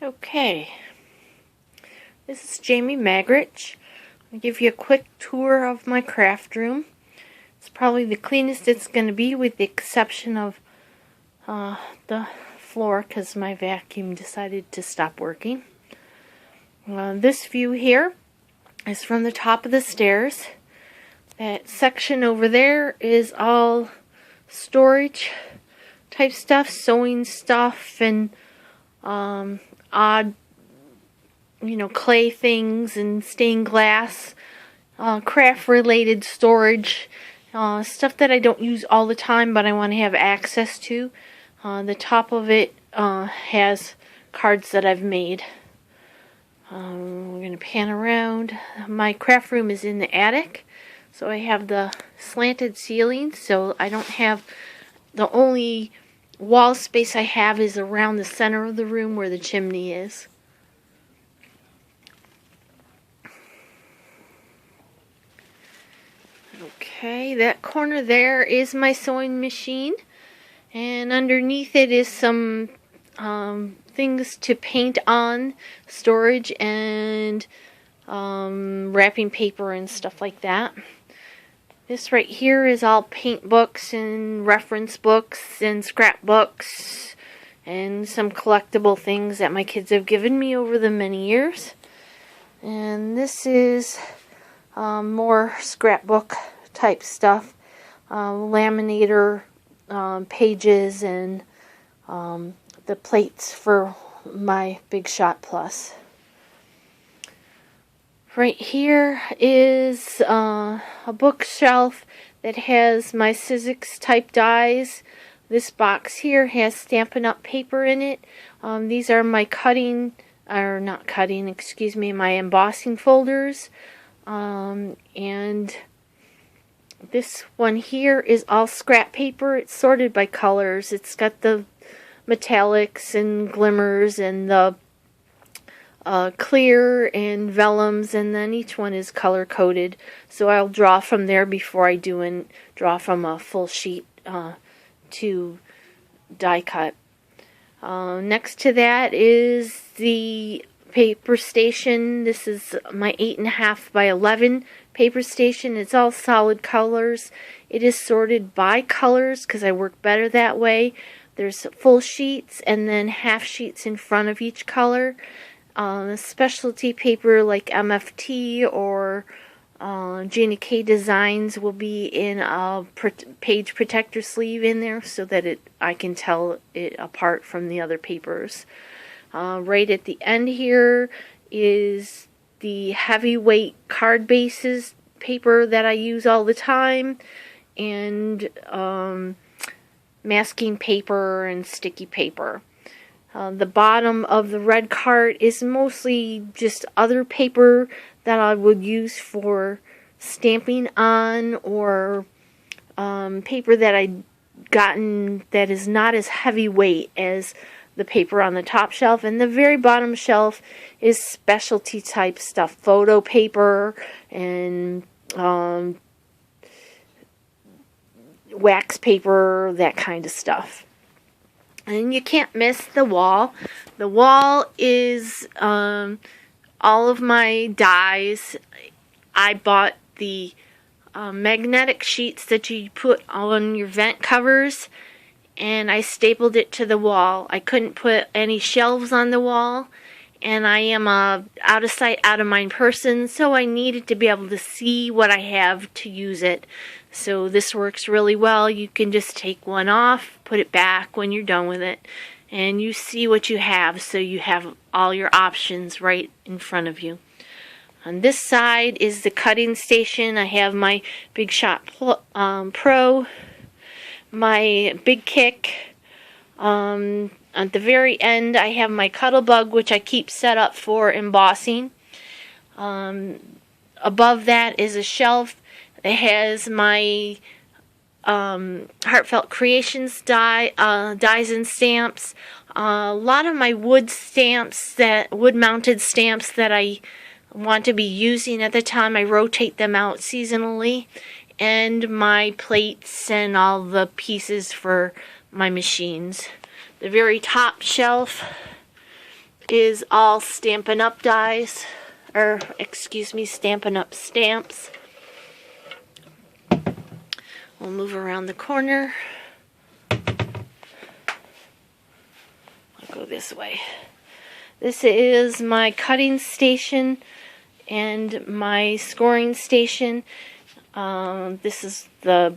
Okay, this is Jamie Magritte. I'll give you a quick tour of my craft room. It's probably the cleanest it's going to be, with the exception of the floor, because my vacuum decided to stop working. This view here is from the top of the stairs. That section over there is all storage type stuff, sewing stuff, and odd, clay things and stained glass, craft related storage, stuff that I don't use all the time but I want to have access to. The top of it has cards that I've made. We're going to pan around. My craft room is in the attic, so I have the slanted ceiling, so I don't have, the only wall space I have is around the center of the room where the chimney is. Okay, that corner there is my sewing machine, and underneath it is some things to paint on, storage, and wrapping paper and stuff like that. This right here is all paint books and reference books and scrapbooks and some collectible things that my kids have given me over the many years. And this is more scrapbook type stuff, laminator pages, and the plates for my Big Shot Plus. Right here is a bookshelf that has my Sizzix type dies. This box here has Stampin' Up! Paper in it. These are my my embossing folders. And this one here is all scrap paper. It's sorted by colors. It's got the metallics and glimmers and the clear and vellums, and then each one is color coded, so I'll draw from there before I draw from a full sheet to die cut. Next to that is the paper station. This is my 8.5 by 11 paper station. It's all solid colors. It is sorted by colors because I work better that way. There's full sheets and then half sheets in front of each color. Specialty paper like MFT or Gina K Designs will be in a page protector sleeve in there so that I can tell it apart from the other papers. Right at the end here is the heavyweight card bases paper that I use all the time, and masking paper and sticky paper. The bottom of the red card is mostly just other paper that I would use for stamping on, or paper that I'd gotten that is not as heavyweight as the paper on the top shelf. And the very bottom shelf is specialty type stuff, photo paper and wax paper, that kind of stuff. And you can't miss the wall. The wall is all of my dies. I bought the magnetic sheets that you put on your vent covers, and I stapled it to the wall. I couldn't put any shelves on the wall, and I am a out of sight, out of mind person, so I needed to be able to see what I have to use it. So this works really well. You can just take one off, put it back when you're done with it, and you see what you have, so you have all your options right in front of you. On this side is the cutting station. I have my Big Shot Pro, my Big Kick. At the very end I have my Cuttlebug, which I keep set up for embossing. Above that is a shelf. It has my Heartfelt Creations dies and stamps. A lot of my wood mounted stamps that I want to be using at the time. I rotate them out seasonally. And my plates and all the pieces for my machines. The very top shelf is all Stampin' Up! Dies, or excuse me, Stampin' Up! Stamps. We'll move around the corner. I'll go this way. This is my cutting station and my scoring station. This is the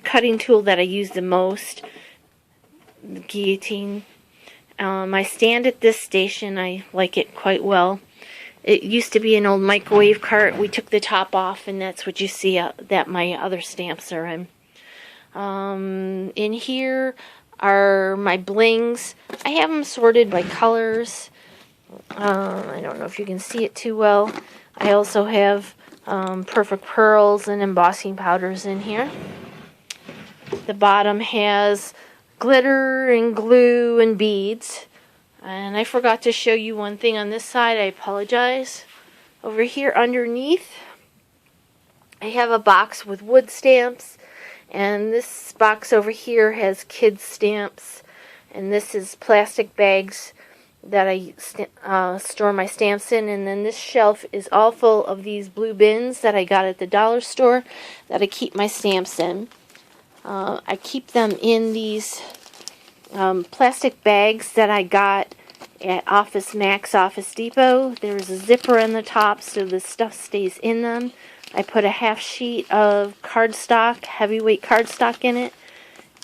cutting tool that I use the most, the guillotine. My stand at this station, I like it quite well. It used to be an old microwave cart. We took the top off, and that's what you see that my other stamps are in. In here are my blings. I have them sorted by colors. I don't know if you can see it too well. I also have perfect pearls and embossing powders in here. The bottom has glitter and glue and beads. And I forgot to show you one thing on this side. I apologize. Over here underneath, I have a box with wood stamps. And this box over here has kids stamps. And this is plastic bags that I store my stamps in. And then this shelf is all full of these blue bins that I got at the dollar store that I keep my stamps in. I keep them in these plastic bags that I got at Office Max, Office Depot. There's a zipper in the top so the stuff stays in them. I put a half sheet of cardstock, heavyweight cardstock in it.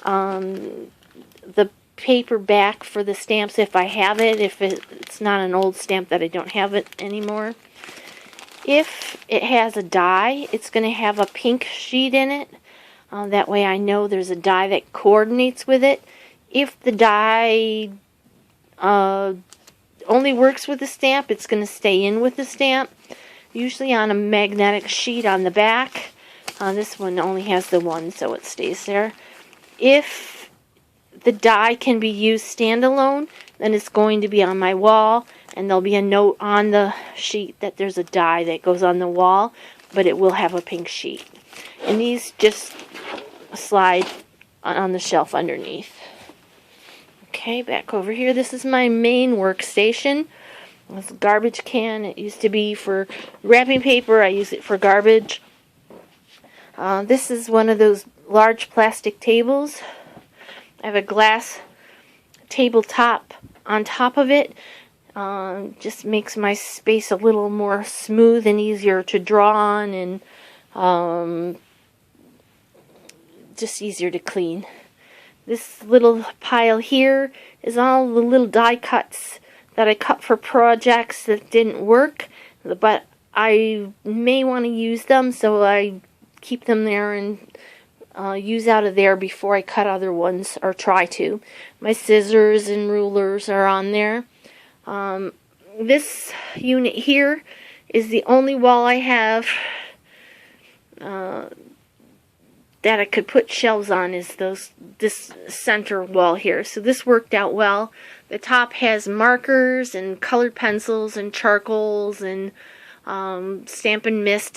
The paper back for the stamps if I have it, if it's not an old stamp that I don't have it anymore. If it has a die, it's going to have a pink sheet in it. That way I know there's a die that coordinates with it. If the die only works with the stamp, it's going to stay in with the stamp. Usually on a magnetic sheet on the back. This one only has the one, so it stays there. If the die can be used standalone, then it's going to be on my wall, and there'll be a note on the sheet that there's a die that goes on the wall, but it will have a pink sheet. And these just slide on the shelf underneath. Okay, back over here. This is my main workstation. It's a garbage can. It used to be for wrapping paper. I use it for garbage. This is one of those large plastic tables. I have a glass tabletop on top of it. Just makes my space a little more smooth and easier to draw on, and just easier to clean. This little pile here is all the little die cuts that I cut for projects that didn't work, but I may want to use them, so I keep them there and use out of there before I cut other ones, or try to. My scissors and rulers are on there. This unit here is the only wall I have that I could put shelves on, is this center wall here. So this worked out well. The top has markers and colored pencils and charcoals and Stampin' Mist